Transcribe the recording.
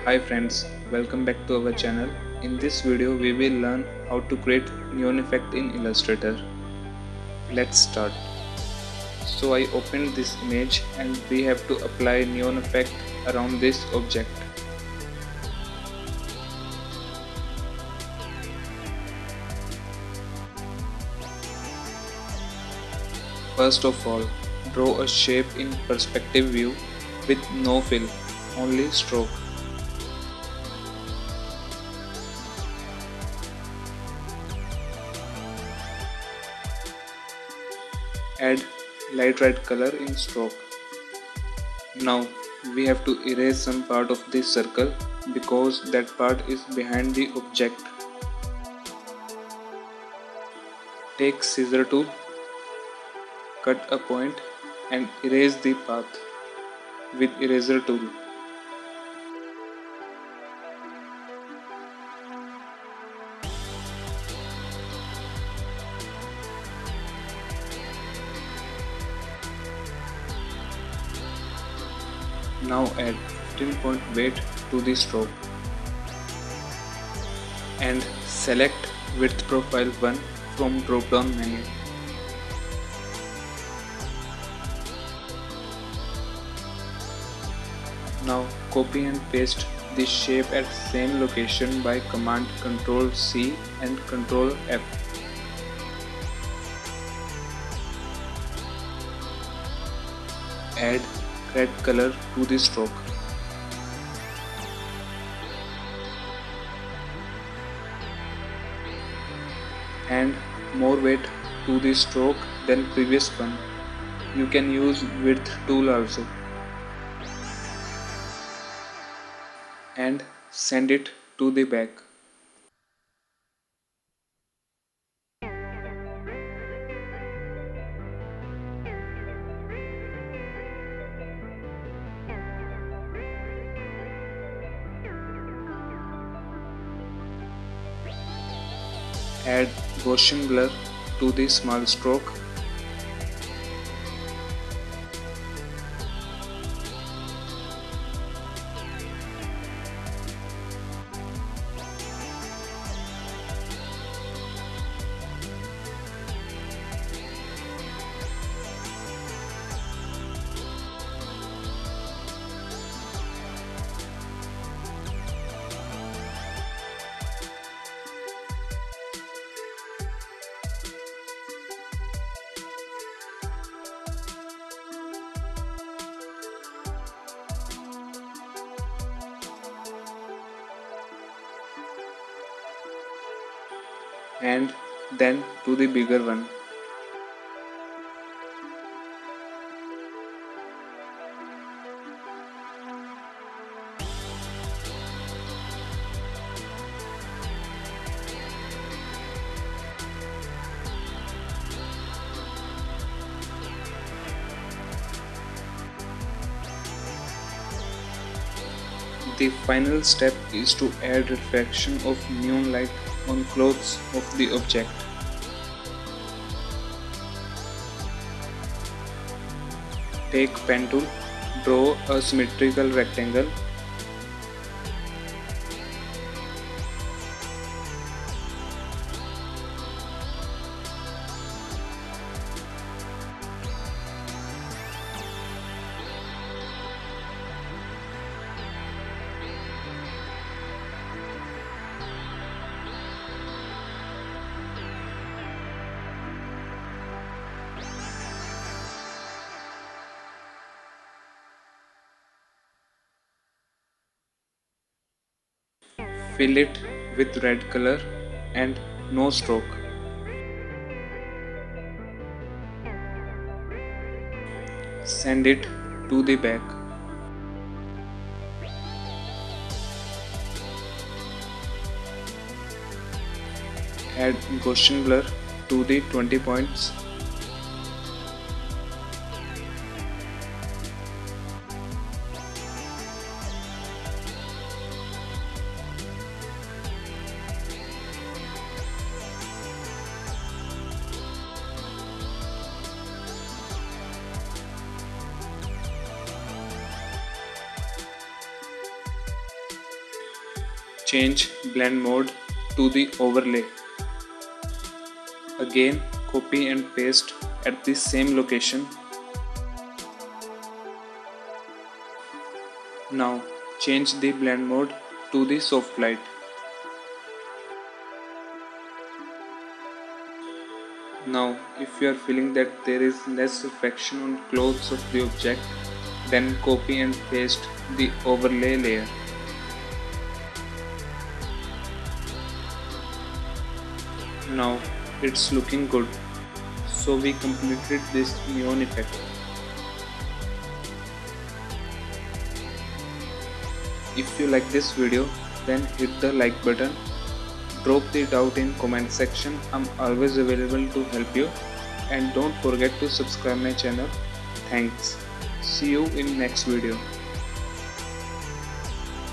Hi friends, welcome back to our channel. In this video we will learn how to create neon effect in Illustrator. Let's start. So I opened this image and we have to apply neon effect around this object. First of all, draw a shape in perspective view with no fill, only stroke. Add light red color in stroke. Now we have to erase some part of this circle because that part is behind the object. Take scissor tool, cut a point and erase the path with eraser tool. Now add 15 point weight to the stroke and select width profile 1 from drop down menu. Now copy and paste this shape at same location by command Ctrl C and Ctrl F. Add red color to the stroke. And more weight to the stroke than previous one. You can use width tool also. And send it to the back. Add Gaussian blur to the small stroke. And then to the bigger one. The final step is to add reflection of neon light on clothes of the object. Take pen tool, draw a symmetrical rectangle. Fill it with red color and no stroke. Send it to the back. Add Gaussian blur to the 20 points. change blend mode to the overlay. Again, copy and paste at the same location. Now change the blend mode to the soft light. Now if you are feeling that there is less reflection on clothes of the object, then copy and paste the overlay layer. Now it's looking good. So we completed this neon effect. If you like this video, then hit the like button. Drop the doubt in comment section. I'm always available to help you. And don't forget to subscribe my channel. Thanks. See you in next video.